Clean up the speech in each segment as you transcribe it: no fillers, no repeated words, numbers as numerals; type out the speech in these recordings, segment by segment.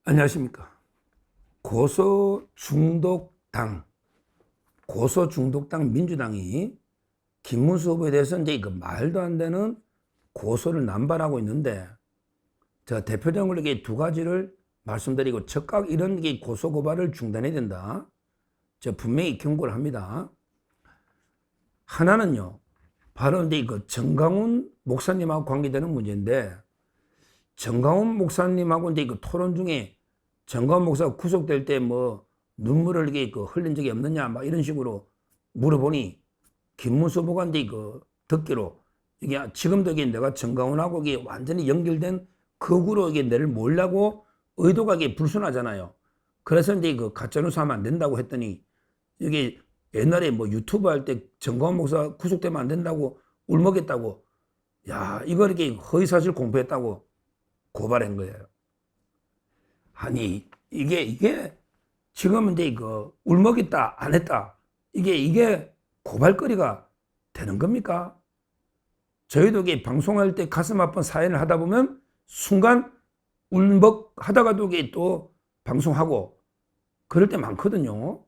안녕하십니까. 고소중독당 민주당이 김문수 후보에 대해서 이제 그 말도 안 되는 고소를 남발하고 있는데, 제가 대표적으로 이게 두 가지를 말씀드리고, 즉각 이런 게 고소 고발을 중단해야 된다. 제가 분명히 경고를 합니다. 하나는요, 바로 이제 그 정강훈 목사님하고 관계되는 문제인데, 정강훈 목사님하고 이제 그 토론 중에 정강훈 목사가 구속될 때 뭐 눈물을 이게 그 흘린 적이 없느냐 막 이런 식으로 물어보니, 김문수 후보가 이제 그 듣기로 이게 지금도 이게 내가 정강훈하고 이게 완전히 연결된 극우로 이게 내를 몰라고 의도가 이게 불순하잖아요. 그래서 이제 그 가짜뉴스 하면 안 된다고 했더니, 이게 옛날에 뭐 유튜브 할 때 정강훈 목사 구속되면 안 된다고 울먹였다고, 야, 이걸 이렇게 허위사실 공표했다고 고발한 거예요. 아니, 이게 지금 이제 그 울먹였다, 안 했다, 이게 고발거리가 되는 겁니까? 저희도 이게 방송할 때 가슴 아픈 사연을 하다 보면 순간 울먹하다가도 이게 또 방송하고 그럴 때 많거든요.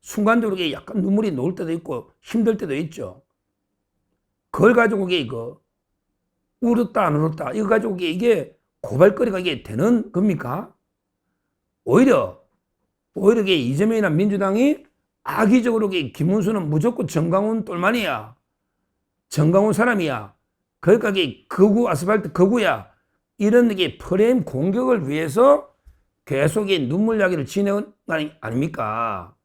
순간적으로 이게 약간 눈물이 나올 때도 있고 힘들 때도 있죠. 그걸 가지고 이게 울었다 안 울었다 이거 가지고 이게 고발거리가 이게 되는 겁니까? 오히려 이게 이재명이나 민주당이 악의적으로 김문수는 무조건 정강훈 똘만이야, 정강훈 사람이야, 그러니까 이게 극우 아스팔트 극우야, 이런 게 프레임 공격을 위해서 계속 눈물 이야기를 지내는 거 아닙니까?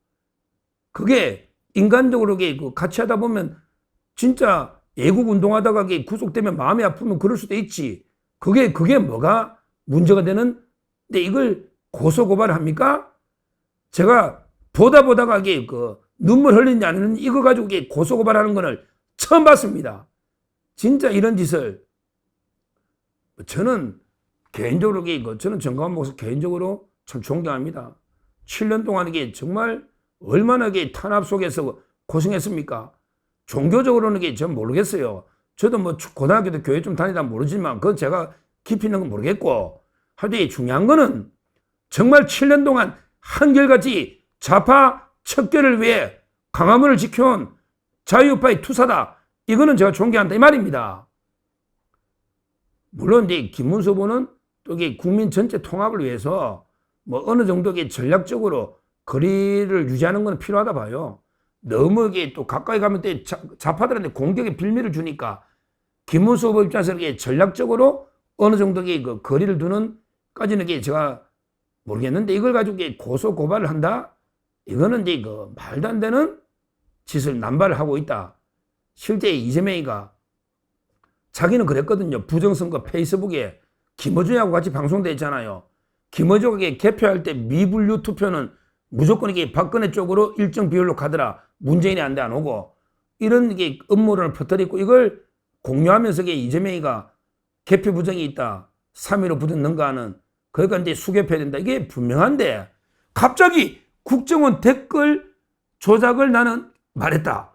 그게 인간적으로 같이 하다 보면 진짜 애국 운동하다가 구속되면 마음이 아프면 그럴 수도 있지. 그게 뭐가 문제가 되는? 근데 이걸 고소 고발을 합니까? 제가 보다가 눈물 흘리지 않는 이거 가지고 고소 고발하는 거를 처음 봤습니다. 진짜 이런 짓을. 저는 개인적으로 저는 정강훈 목사 개인적으로 참 존경합니다. 7년 동안 이게 정말 얼마나 탄압 속에서 고생했습니까? 종교적으로는 전 모르겠어요. 저도 뭐 고등학교도 교회 좀 다니다 모르지만 그건 제가 깊이 있는 건 모르겠고, 하여튼 중요한 거는 정말 7년 동안 한결같이 좌파 척결을 위해 강화문을 지켜온 자유우파의 투사다. 이거는 제가 존경한다 이 말입니다. 물론 이제 김문수 후보는 또 이게 국민 전체 통합을 위해서 뭐 어느 정도 전략적으로 거리를 유지하는 건 필요하다 봐요. 너무 이게 또 가까이 가면 또 좌파들한테 공격의 빌미를 주니까 김문수 후보 입장에서 이게 전략적으로 어느 정도의 그 거리를 두는 까지는 제가 모르겠는데, 이걸 가지고 고소 고발을 한다? 이거는 이제 그 말도 안 되는 짓을 남발을 하고 있다. 실제 이재명이가 자기는 그랬거든요. 부정선거 페이스북에 김어준하고 같이 방송돼 있잖아요. 김어준가 개표할 때 미분류 투표는 무조건 이게 박근혜 쪽으로 일정 비율로 가더라. 문재인이 안 돼 안 오고. 이런 게 음모론을 퍼뜨리고 이걸 공유하면서 이재명이가 개표 부정이 있다, 3.15 부정 능가하는, 그러니까 이제 수개표해야 된다. 이게 분명한데 갑자기 국정원 댓글 조작을 나는 말했다.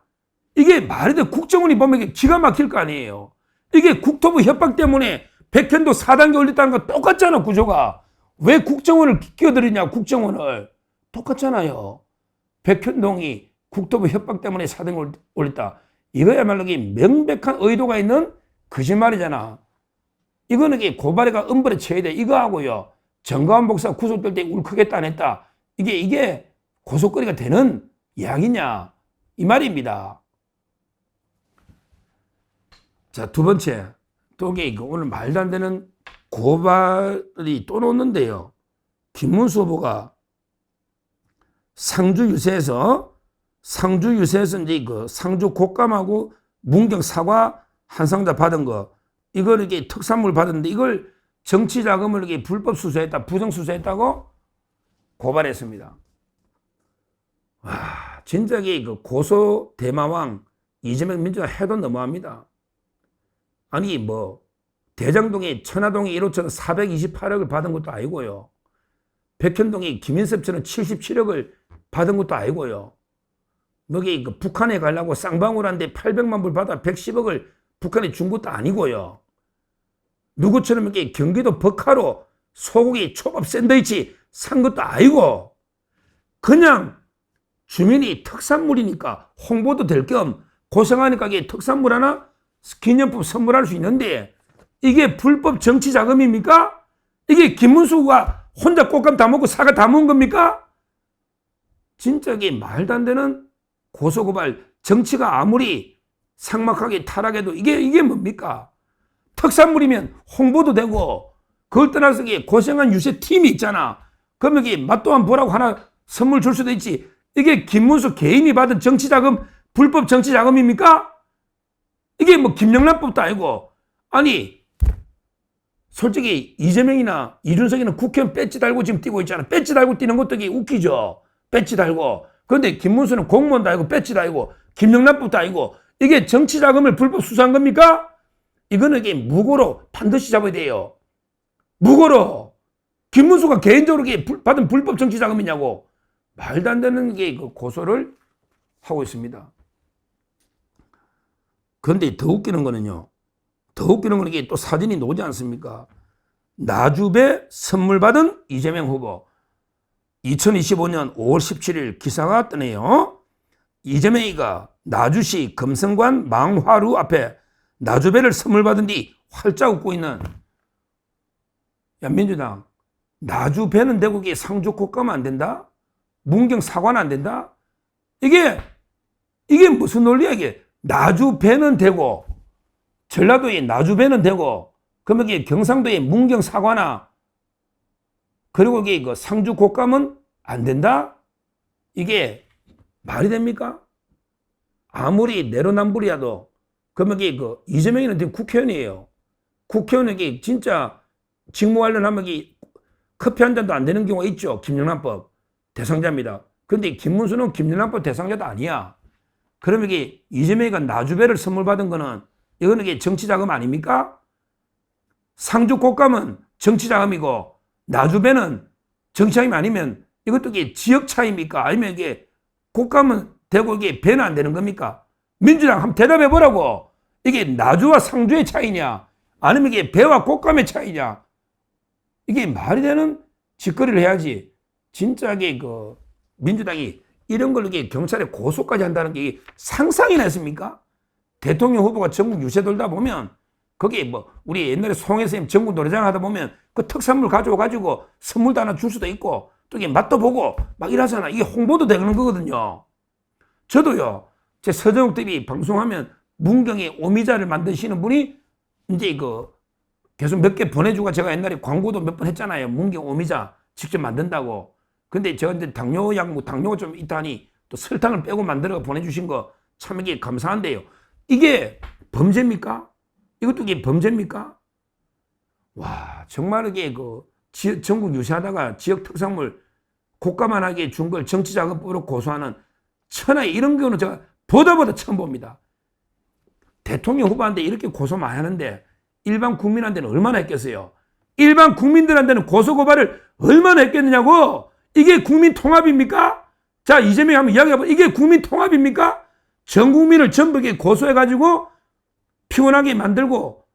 이게 말이 돼. 국정원이 보면 이게 기가 막힐 거 아니에요. 이게 국토부 협박 때문에 백현도 4단계 올렸다는 거 똑같잖아, 구조가. 왜 국정원을 끼어들이냐, 국정원을. 똑같잖아요. 백현동이 국토부 협박 때문에 4단계 올렸다. 이거야말로 명백한 의도가 있는 거짓말이잖아. 이거는 고발해가 엄벌에 쳐야 돼. 이거 하고요, 정강훈 목사 구속될 때 울컥했다 안 했다, 이게 고속거리가 되는 이야기냐 이 말입니다. 자, 두 번째, 또 오늘 말도 안 되는 고발이 또 놓는데요. 김문수 후보가 상주 유세에서 이제 상주 곶감하고 문경 사과 한 상자 받은 거, 이걸 특산물 받았는데 이걸 정치 자금을 불법 수수했다, 부정 수수했다고 고발했습니다. 와, 진짜 고소 대마왕 이재명 민주가 해도 너무합니다. 아니 뭐 대장동에 천화동에 1호처럼 428억을 받은 것도 아니고요. 백현동에 김인섭처럼 77억을 받은 것도 아니고요. 여기 북한에 가려고 쌍방울한테 800만 불 받아 110억을 북한에 준 것도 아니고요. 누구처럼 이렇게 경기도 버카로 소고기 초밥 샌드위치 산 것도 아니고 그냥 주민이 특산물이니까 홍보도 될 겸 고생하니까 이게 특산물 하나 기념품 선물할 수 있는데 이게 불법 정치 자금입니까? 이게 김문수가 혼자 꽃감 다 먹고 사과 다 먹은 겁니까? 진짜 이게 말도 안 되는 고소고발, 정치가 아무리 삭막하게 타락해도 이게 뭡니까? 특산물이면 홍보도 되고 그걸 떠나서 이게 고생한 유세 팀이 있잖아. 그러면 이게 맛 또한 보라고 하나 선물 줄 수도 있지. 이게 김문수 개인이 받은 정치자금, 불법 정치자금입니까? 이게 뭐 김영란법도 아니고. 아니 솔직히 이재명이나 이준석이는 국회의원 배지 달고 지금 뛰고 있잖아. 배지 달고 뛰는 것도 이게 웃기죠. 배지 달고. 그런데 김문수는 공무원도 아니고 배지도 아니고 김영란법도 아니고 이게 정치자금을 불법 수사한 겁니까? 이거는 이게 무고로 반드시 잡아야 돼요. 무고로. 김문수가 개인적으로 받은 불법 정치자금이냐고. 말도 안 되는 게 고소를 하고 있습니다. 그런데 더 웃기는 거는요. 더 웃기는 건 이게 또 사진이 나오지 않습니까? 나주배 선물 받은 이재명 후보. 2025년 5월 17일 기사가 뜨네요. 이재명이가 나주시 금성관 망화루 앞에 나주배를 선물 받은 뒤 활짝 웃고 있는. 야, 민주당. 나주배는 되고 이게 상주꽃가면 안 된다? 문경 사과는 안 된다? 이게 무슨 논리야, 이게. 나주배는 되고, 전라도의 나주배는 되고, 그러면 이게 경상도의 문경 사과나, 그리고 이게 그 상주꽃감은 안 된다? 이게 말이 됩니까? 아무리 내로남불이라도, 그러면 이게 이재명이는 지금 국회의원이에요. 국회의원은 이게 진짜 직무 관련하면 이게 커피 한 잔도 안 되는 경우가 있죠. 김영란법 대상자입니다. 그런데 김문수는 김영란법 대상자도 아니야. 그러면 이게 이재명이가 나주배를 선물 받은 거는 이거는 이게 정치자금 아닙니까? 상주꽃감은 정치자금이고 나주배는 정치자금이 아니면 이것도 이게 지역 차이입니까? 아니면 이게 꽃감은 되고 이게 배는 안 되는 겁니까? 민주당 한번 대답해 보라고. 이게 나주와 상주의 차이냐? 아니면 이게 배와 꽃감의 차이냐? 이게 말이 되는 짓거리를 해야지. 진짜게 민주당이 이런 걸 이게 경찰에 고소까지 한다는 게 상상이나 했습니까? 대통령 후보가 전국 유세 돌다 보면 거기에 뭐 우리 옛날에 송혜 선생님 전국 노래장 하다 보면 그 특산물 가져와가지고 선물도 하나 줄 수도 있고 또 이게 맛도 보고 막 이러잖아. 이게 홍보도 되는 거거든요. 저도요. 제 서정욱 TV 방송하면 문경에 오미자를 만드시는 분이 이제 계속 몇 개 보내주고 제가 옛날에 광고도 몇 번 했잖아요. 문경 오미자 직접 만든다고. 근데 제가 이제 당뇨가 좀 있다니 또 설탕을 빼고 만들어 보내주신 거 참 이게 감사한데요. 이게 범죄입니까? 이것도 이게 범죄입니까? 와, 정말 이게 전국 유세하다가 지역 특산물 고가만하게 준 걸 정치자금법으로 고소하는 천하의 이런 경우는 제가 보다 처음 봅니다. 대통령 후보한테 이렇게 고소 많이 하는데 일반 국민한테는 얼마나 했겠어요? 일반 국민들한테는 고소고발을 얼마나 했겠느냐고. 이게 국민 통합입니까? 자, 이재명이 한번 이야기해봐. 이게 국민 통합입니까? 전 국민을 전부 고소해가지고 피곤하게 만들고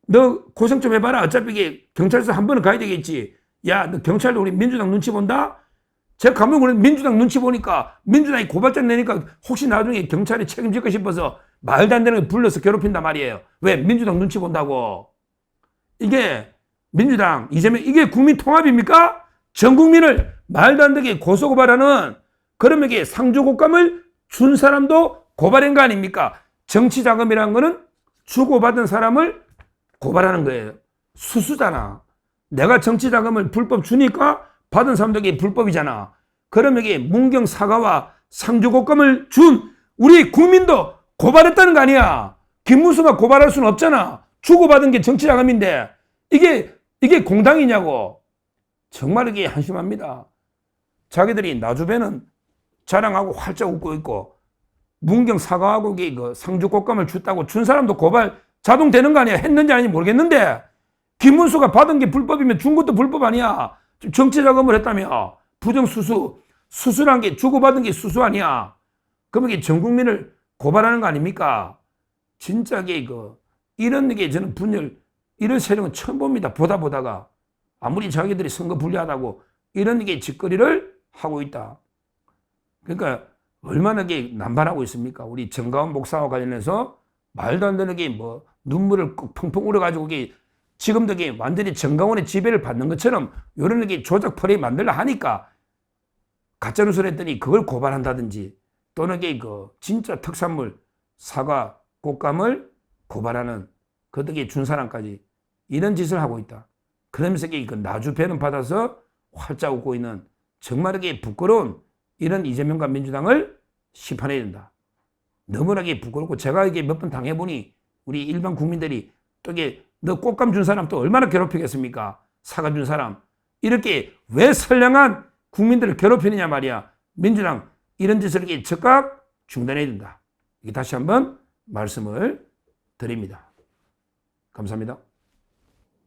너 고생 좀 해봐라. 어차피 이게 경찰서 한 번은 가야 되겠지. 야, 너 경찰도 우리 민주당 눈치 본다? 제가 가면 우리 민주당 눈치 보니까 민주당이 고발장 내니까 혹시 나중에 경찰이 책임질까 싶어서 말도 안 되는 거 불러서 괴롭힌단 말이에요. 왜? 민주당 눈치 본다고. 이게 민주당, 이재명, 이게 국민 통합입니까? 전 국민을 말도 안 되게 고소고발하는 그러면 이게 상주곡감을 준 사람도 고발한 거 아닙니까? 정치자금이라는 거는 주고받은 사람을 고발하는 거예요. 수수잖아. 내가 정치자금을 불법 주니까 받은 사람도 이게 불법이잖아. 그러면 이게 문경 사과와 상주곡감을 준 우리 국민도 고발했다는 거 아니야. 김문수가 고발할 수는 없잖아. 주고받은 게 정치자금인데 이게 공당이냐고. 정말 이게 한심합니다. 자기들이 나주배는 자랑하고 활짝 웃고 있고 문경 사과하고 상주꽃감을 줬다고 준 사람도 고발 자동되는 거 아니야. 했는지 아닌지 모르겠는데 김문수가 받은 게 불법이면 준 것도 불법 아니야. 정치자금을 했다며. 부정수수. 수수란 게 주고받은 게 수수 아니야. 그러면 이게 전 국민을 고발하는 거 아닙니까? 진짜 이런 게 저는 분열, 이런 세력은 처음 봅니다. 보다가. 아무리 자기들이 선거 불리하다고 이런 게 짓거리를 하고 있다. 그러니까 얼마나 게 남발하고 있습니까? 우리 정가원 목사와 관련해서 말도 안 되는 게 뭐 눈물을 꼭 펑펑 울어가지고 이게 지금도 이게 완전히 정가원의 지배를 받는 것처럼 이런 게 조작 프레임 만들려 하니까 가짜뉴스를 했더니 그걸 고발한다든지 또는 이게 그 진짜 특산물 사과, 꽃감을 고발하는 그덕에 준 사람까지 이런 짓을 하고 있다. 그러면서 이게 그 나주 배는 받아서 활짝 웃고 있는 정말 이게 부끄러운 이런 이재명과 민주당을 심판해야 된다. 너무나게 부끄럽고 제가 이게 몇 번 당해보니 우리 일반 국민들이 또 이게 너 꽃감 준 사람 또 얼마나 괴롭히겠습니까? 사과 준 사람. 이렇게 왜 선량한 국민들을 괴롭히느냐 말이야. 민주당 이런 짓을 이렇게 즉각 중단해야 된다. 이게 다시 한번 말씀을 드립니다. 감사합니다.